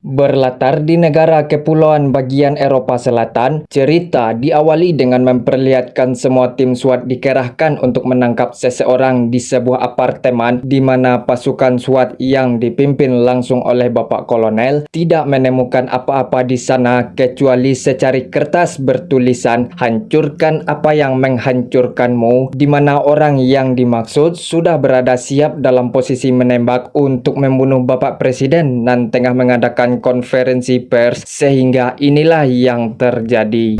Berlatar di negara kepulauan bagian Eropa Selatan, cerita diawali dengan memperlihatkan semua tim SWAT dikerahkan untuk menangkap seseorang di sebuah apartemen di mana pasukan SWAT yang dipimpin langsung oleh Bapak Kolonel tidak menemukan apa-apa di sana kecuali secari kertas bertulisan "Hancurkan apa yang menghancurkanmu", di mana orang yang dimaksud sudah berada siap dalam posisi menembak untuk membunuh Bapak Presiden dan tengah mengadakan konferensi pers, sehingga inilah yang terjadi.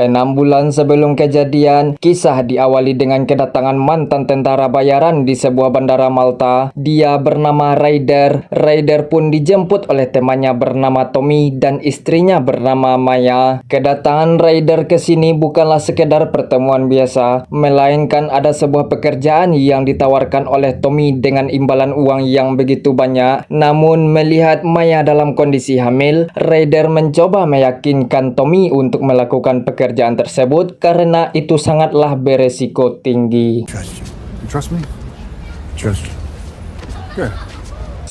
Enam bulan sebelum kejadian, kisah diawali dengan kedatangan mantan tentara bayaran di sebuah bandara Malta. Dia bernama Ryder. Ryder pun dijemput oleh temannya bernama Tommy dan istrinya bernama Maya. Kedatangan Ryder ke sini bukanlah sekedar pertemuan biasa, melainkan ada sebuah pekerjaan yang ditawarkan oleh Tommy dengan imbalan uang yang begitu banyak. Namun melihat Maya dalam kondisi hamil, Ryder mencoba meyakinkan Tommy untuk melakukan pekerjaan tersebut karena itu sangatlah beresiko tinggi. Trust you. You trust me? Trust you. Good.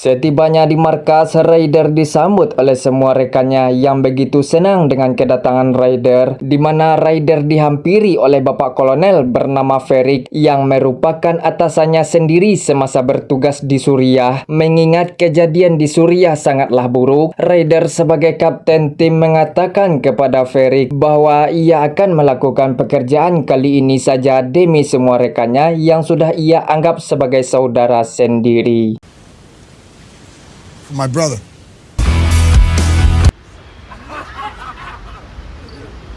Setibanya di markas, Ryder disambut oleh semua rekannya yang begitu senang dengan kedatangan Ryder, di mana Ryder dihampiri oleh Bapak Kolonel bernama Ferik yang merupakan atasannya sendiri semasa bertugas di Suriah. Mengingat kejadian di Suriah sangatlah buruk, Ryder sebagai kapten tim mengatakan kepada Ferik bahwa ia akan melakukan pekerjaan kali ini saja demi semua rekannya yang sudah ia anggap sebagai saudara sendiri. For my brother.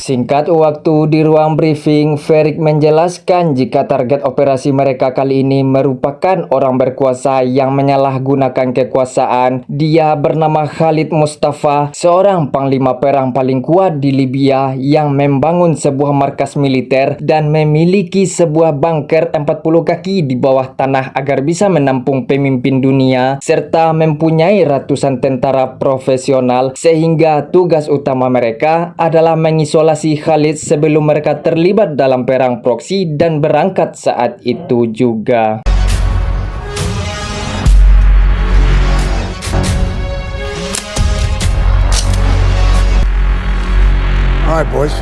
Singkat waktu di ruang briefing, Ferik menjelaskan jika target operasi mereka kali ini merupakan orang berkuasa yang menyalahgunakan kekuasaan. Dia bernama Khalid Mustafa, seorang panglima perang paling kuat di Libya yang membangun sebuah markas militer dan memiliki sebuah bunker 40 kaki di bawah tanah agar bisa menampung pemimpin dunia, serta mempunyai ratusan tentara profesional, sehingga tugas utama mereka adalah mengisolasi Khalid sebelum mereka terlibat dalam perang proksi dan berangkat saat itu juga. All right, boys.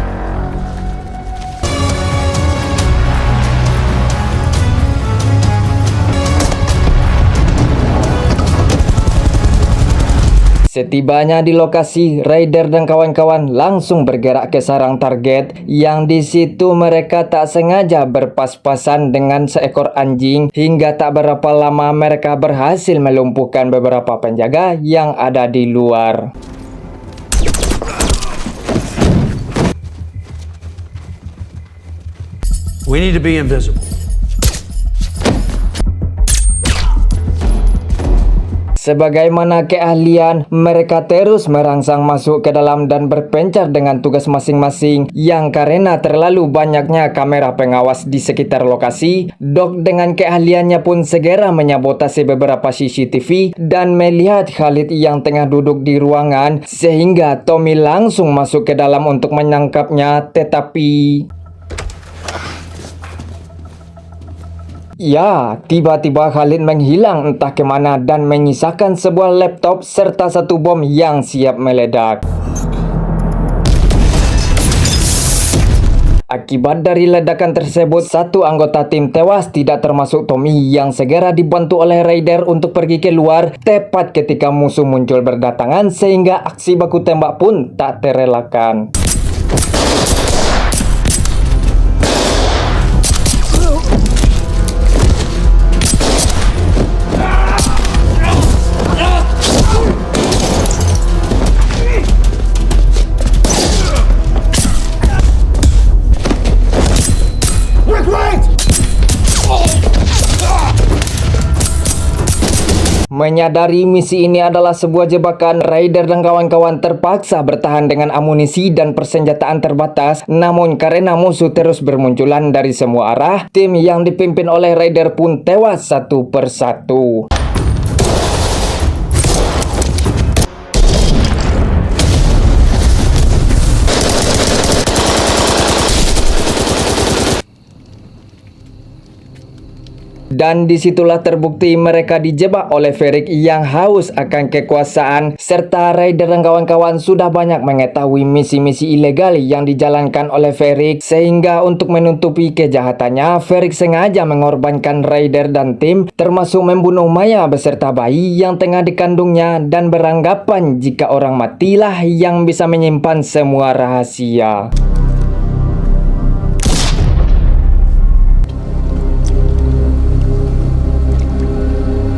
Setibanya di lokasi, Ryder dan kawan-kawan langsung bergerak ke sarang target yang di situ mereka tak sengaja berpas-pasan dengan seekor anjing hingga tak berapa lama mereka berhasil melumpuhkan beberapa penjaga yang ada di luar. We need to be invisible. Sebagaimana keahlian, mereka terus merangsang masuk ke dalam dan berpencar dengan tugas masing-masing yang karena terlalu banyaknya kamera pengawas di sekitar lokasi, Doc dengan keahliannya pun segera menyabotase beberapa CCTV dan melihat Khalid yang tengah duduk di ruangan, sehingga Tommy langsung masuk ke dalam untuk menangkapnya, tetapi ya, tiba-tiba Khalid menghilang entah kemana dan menyisakan sebuah laptop serta satu bom yang siap meledak. Akibat dari ledakan tersebut, satu anggota tim tewas tidak termasuk Tommy yang segera dibantu oleh Ryder untuk pergi keluar tepat ketika musuh muncul berdatangan sehingga aksi baku tembak pun tak terelakkan. Menyadari misi ini adalah sebuah jebakan, Ryder dan kawan-kawan terpaksa bertahan dengan amunisi dan persenjataan terbatas. Namun karena musuh terus bermunculan dari semua arah, tim yang dipimpin oleh Ryder pun tewas satu persatu. Dan disitulah terbukti mereka dijebak oleh Ferik yang haus akan kekuasaan, serta Raider dan kawan-kawan sudah banyak mengetahui misi-misi ilegal yang dijalankan oleh Ferik, sehingga untuk menutupi kejahatannya, Ferik sengaja mengorbankan Raider dan tim, termasuk membunuh Maya beserta bayi yang tengah dikandungnya, dan beranggapan jika orang matilah yang bisa menyimpan semua rahasia.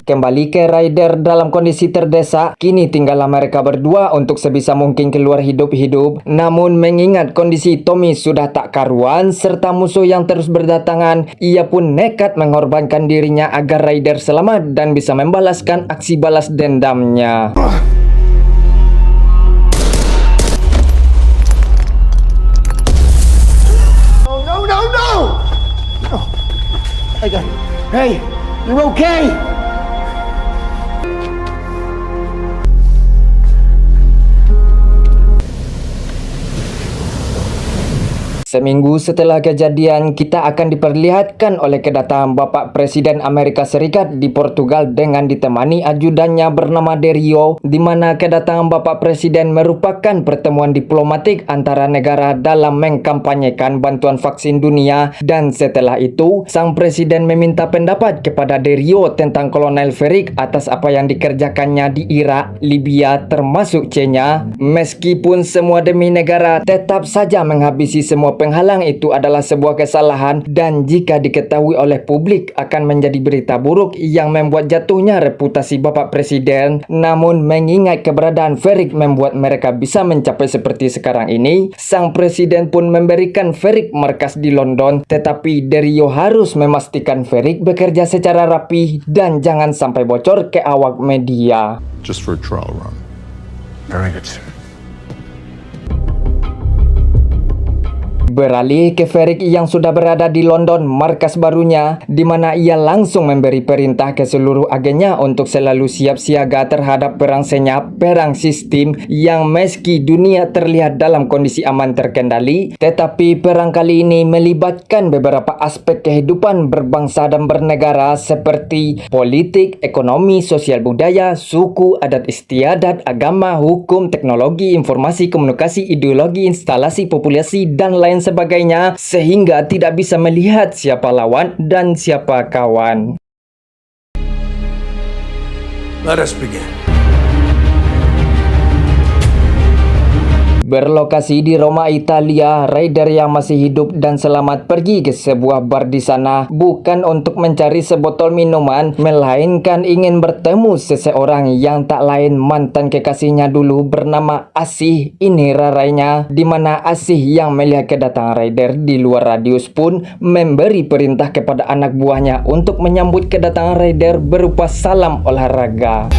Kembali ke Raider dalam kondisi terdesak, kini tinggallah mereka berdua untuk sebisa mungkin keluar hidup-hidup. Namun mengingat kondisi Tommy sudah tak karuan serta musuh yang terus berdatangan, ia pun nekat mengorbankan dirinya agar Raider selamat dan bisa membalaskan aksi balas dendamnya. No! Hey, you're okay! Seminggu setelah kejadian, kita akan diperlihatkan oleh kedatangan Bapak Presiden Amerika Serikat di Portugal dengan ditemani ajudannya bernama Dario, di mana kedatangan Bapak Presiden merupakan pertemuan diplomatik antara negara dalam mengkampanyekan bantuan vaksin dunia. Dan setelah itu, sang Presiden meminta pendapat kepada Dario tentang Kolonel Ferik atas apa yang dikerjakannya di Irak, Libya, termasuk China. Meskipun semua demi negara, tetap saja menghabisi semua penghalang itu adalah sebuah kesalahan, dan jika diketahui oleh publik akan menjadi berita buruk yang membuat jatuhnya reputasi Bapak Presiden. Namun mengingat keberadaan Ferik membuat mereka bisa mencapai seperti sekarang ini, sang Presiden pun memberikan Ferik markas di London, tetapi Dario harus memastikan Ferik bekerja secara rapi dan jangan sampai bocor ke awak media. Just for a trial run. Very good, sir. Beralih ke Ferik yang sudah berada di London, markas barunya, di mana ia langsung memberi perintah ke seluruh agennya untuk selalu siap siaga terhadap perang senyap, perang sistem yang meski dunia terlihat dalam kondisi aman terkendali, tetapi perang kali ini melibatkan beberapa aspek kehidupan berbangsa dan bernegara seperti politik, ekonomi, sosial budaya, suku, adat istiadat, agama, hukum, teknologi, informasi, komunikasi, ideologi, instalasi, populasi, dan lain sebagainya, sehingga tidak bisa melihat siapa lawan dan siapa kawan. Let us begin. Berlokasi di Roma, Italia, Raider yang masih hidup dan selamat pergi ke sebuah bar di sana bukan untuk mencari sebotol minuman, melainkan ingin bertemu seseorang yang tak lain mantan kekasihnya dulu bernama Asih. Ini rarainya, di mana Asih yang melihat kedatangan Raider di luar radius pun memberi perintah kepada anak buahnya untuk menyambut kedatangan Raider berupa salam olahraga.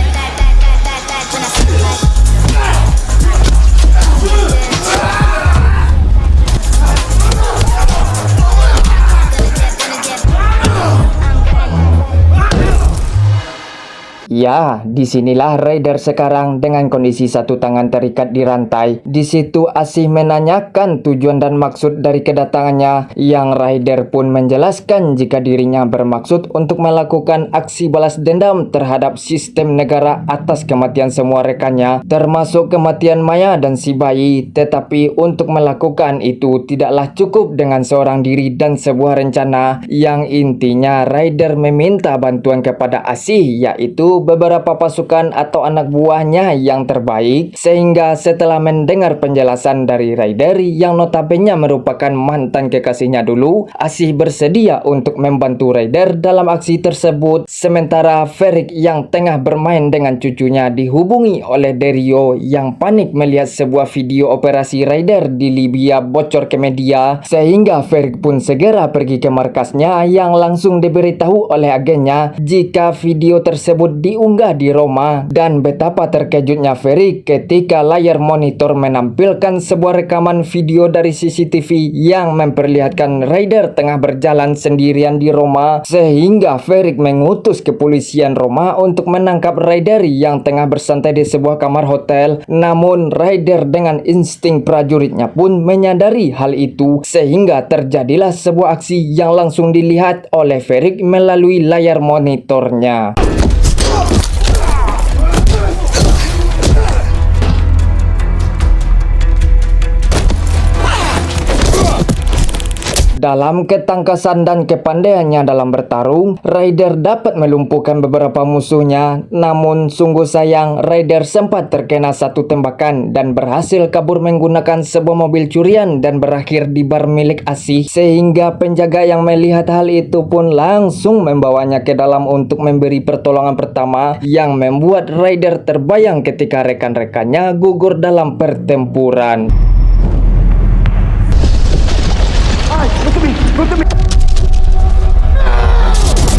Ya, disinilah Raider sekarang dengan kondisi satu tangan terikat di rantai. Di situ Asih menanyakan tujuan dan maksud dari kedatangannya, yang Raider pun menjelaskan jika dirinya bermaksud untuk melakukan aksi balas dendam terhadap sistem negara atas kematian semua rekannya, termasuk kematian Maya dan si bayi. Tetapi untuk melakukan itu tidaklah cukup dengan seorang diri dan sebuah rencana, yang intinya Raider meminta bantuan kepada Asih, yaitu beberapa pasukan atau anak buahnya yang terbaik. Sehingga setelah mendengar penjelasan dari Raider yang notabene merupakan mantan kekasihnya dulu, Asih bersedia untuk membantu Raider dalam aksi tersebut. Sementara Ferik yang tengah bermain dengan cucunya dihubungi oleh Dario yang panik melihat sebuah video operasi Raider di Libya bocor ke media, sehingga Ferik pun segera pergi ke markasnya yang langsung diberitahu oleh agennya jika video tersebut di diunggah di Roma, dan betapa terkejutnya Ferry ketika layar monitor menampilkan sebuah rekaman video dari CCTV yang memperlihatkan Raider tengah berjalan sendirian di Roma, sehingga Ferry mengutus kepolisian Roma untuk menangkap Raider yang tengah bersantai di sebuah kamar hotel. Namun Raider dengan insting prajuritnya pun menyadari hal itu, sehingga terjadilah sebuah aksi yang langsung dilihat oleh Ferry melalui layar monitornya. Dalam ketangkasan dan kepandaiannya dalam bertarung, Raider dapat melumpuhkan beberapa musuhnya. Namun sungguh sayang, Raider sempat terkena satu tembakan dan berhasil kabur menggunakan sebuah mobil curian dan berakhir di bar milik Asih, sehingga penjaga yang melihat hal itu pun langsung membawanya ke dalam untuk memberi pertolongan pertama, yang membuat Raider terbayang ketika rekan-rekannya gugur dalam pertempuran.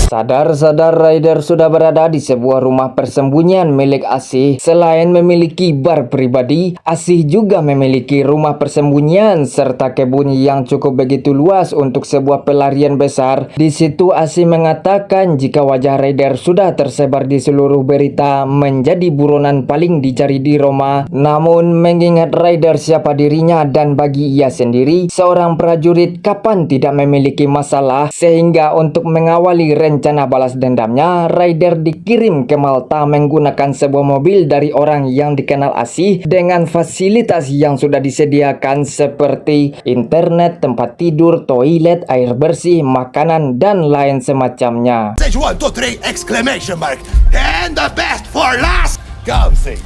Sadar-sadar Raider sudah berada di sebuah rumah persembunyian milik Asih. Selain memiliki bar pribadi, Asih juga memiliki rumah persembunyian serta kebun yang cukup begitu luas untuk sebuah pelarian besar. Di situ Asih mengatakan jika wajah Raider sudah tersebar di seluruh berita menjadi buronan paling dicari di Roma. Namun mengingat Raider siapa dirinya dan bagi ia sendiri seorang prajurit kapan tidak memiliki masalah, sehingga untuk mengawali rencana balas dendamnya, Raider dikirim ke Malta menggunakan sebuah mobil dari orang yang dikenal Asih dengan fasilitas yang sudah disediakan seperti internet, tempat tidur, toilet, air bersih, makanan, dan lain semacamnya. Stage 1, 2, 3, exclamation mark. And the best for last. Come see.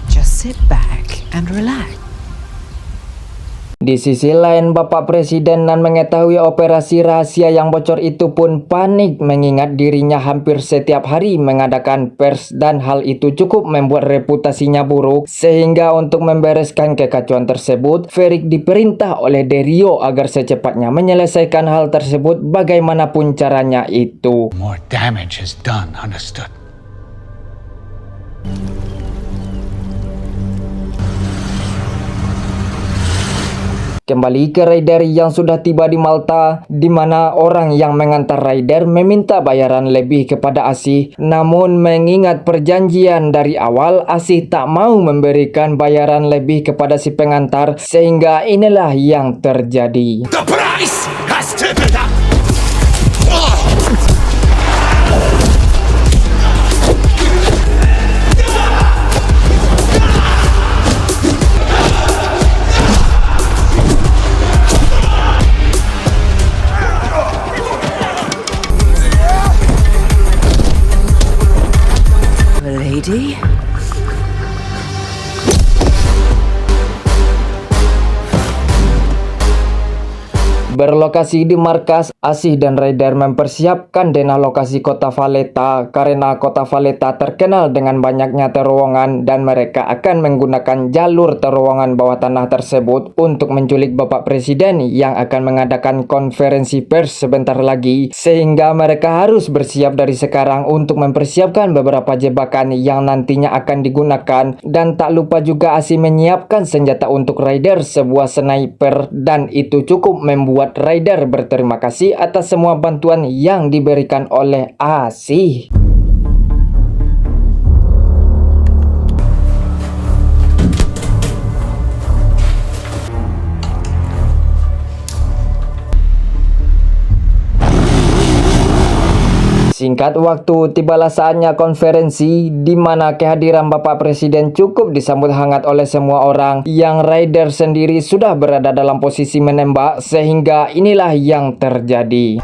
Just sit back and relax. Di sisi lain, Bapak Presiden nan mengetahui operasi rahasia yang bocor itu pun panik mengingat dirinya hampir setiap hari mengadakan pers dan hal itu cukup membuat reputasinya buruk, sehingga untuk membereskan kekacauan tersebut, Ferry diperintah oleh Derio agar secepatnya menyelesaikan hal tersebut bagaimanapun caranya itu. More damage is done, understood? Kembali ke Raider yang sudah tiba di Malta, di mana orang yang mengantar Raider meminta bayaran lebih kepada Asih. Namun mengingat perjanjian dari awal, Asih tak mau memberikan bayaran lebih kepada si pengantar, sehingga inilah yang terjadi. The price has to be up. Lady? Berlokasi di markas, Asih dan Raider mempersiapkan denah lokasi kota Valletta karena kota Valletta terkenal dengan banyaknya terowongan dan mereka akan menggunakan jalur terowongan bawah tanah tersebut untuk menculik Bapak Presiden yang akan mengadakan konferensi pers sebentar lagi, sehingga mereka harus bersiap dari sekarang untuk mempersiapkan beberapa jebakan yang nantinya akan digunakan. Dan tak lupa juga Asih menyiapkan senjata untuk Raider, sebuah sniper, dan itu cukup membuat Raider berterima kasih atas semua bantuan yang diberikan oleh Asih. Singkat waktu, tibalah saatnya konferensi di mana kehadiran Bapak Presiden cukup disambut hangat oleh semua orang, yang Raider sendiri sudah berada dalam posisi menembak, sehingga inilah yang terjadi.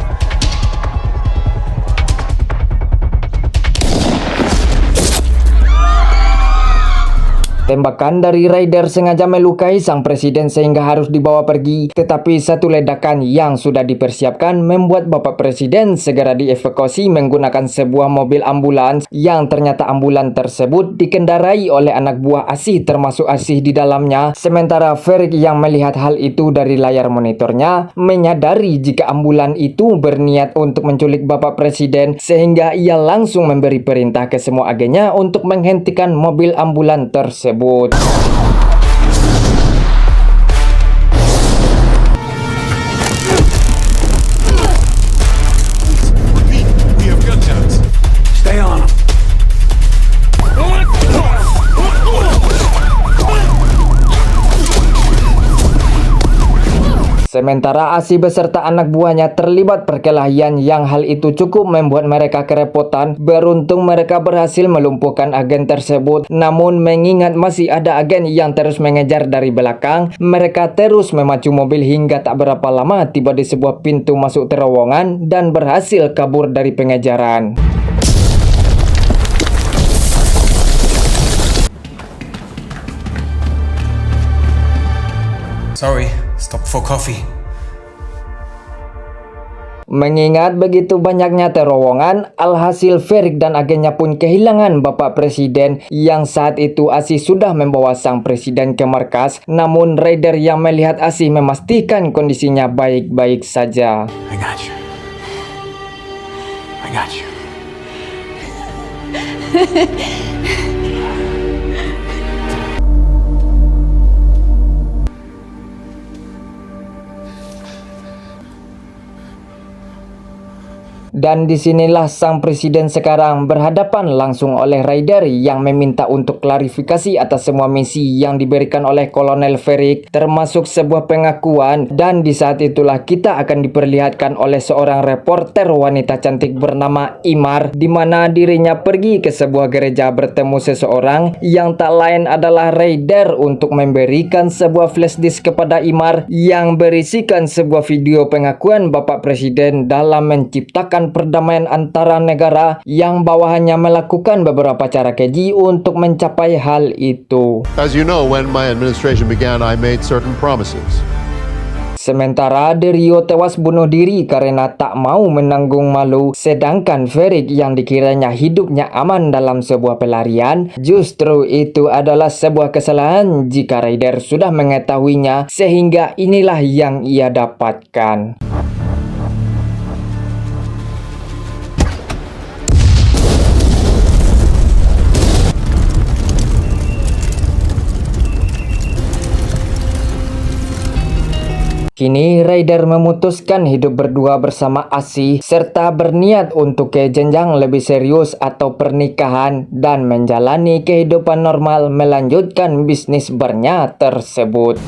Tembakan dari raider sengaja melukai sang presiden sehingga harus dibawa pergi, tetapi satu ledakan yang sudah dipersiapkan membuat Bapak Presiden segera dievakuasi menggunakan sebuah mobil ambulans yang ternyata ambulans tersebut dikendarai oleh anak buah Asih termasuk Asih di dalamnya. Sementara Ferik yang melihat hal itu dari layar monitornya menyadari jika ambulans itu berniat untuk menculik Bapak Presiden sehingga ia langsung memberi perintah ke semua agennya untuk menghentikan mobil ambulans tersebut. We have gunshots. Stay on him. Sementara Asih beserta anak buahnya terlibat perkelahian yang hal itu cukup membuat mereka kerepotan. Beruntung mereka berhasil melumpuhkan agen tersebut. Namun mengingat masih ada agen yang terus mengejar dari belakang, mereka terus memacu mobil hingga tak berapa lama tiba di sebuah pintu masuk terowongan dan berhasil kabur dari pengejaran. Sorry, stop for coffee. Mengingat begitu banyaknya terowongan, alhasil Ferik dan agennya pun kehilangan Bapak Presiden yang saat itu Asih sudah membawa sang presiden ke markas. Namun raider yang melihat Asih memastikan kondisinya baik-baik saja. I got you. I got you. Dan disinilah sang presiden sekarang berhadapan langsung oleh raider yang meminta untuk klarifikasi atas semua misi yang diberikan oleh Kolonel Ferik, termasuk sebuah pengakuan. Dan di saat itulah kita akan diperlihatkan oleh seorang reporter wanita cantik bernama Imar, di mana dirinya pergi ke sebuah gereja bertemu seseorang yang tak lain adalah raider untuk memberikan sebuah flash disk kepada Imar yang berisikan sebuah video pengakuan Bapak Presiden dalam menciptakan perdamaian antara negara yang bawahannya melakukan beberapa cara keji untuk mencapai hal itu. As you know, when my administration began, I made certain promises. Sementara Derio tewas bunuh diri karena tak mau menanggung malu, sedangkan Ferik yang dikiranya hidupnya aman dalam sebuah pelarian, justru itu adalah sebuah kesalahan jika raider sudah mengetahuinya, sehingga inilah yang ia dapatkan. Kini raider memutuskan hidup berdua bersama Asih serta berniat untuk ke jenjang lebih serius atau pernikahan dan menjalani kehidupan normal melanjutkan bisnis barnya tersebut.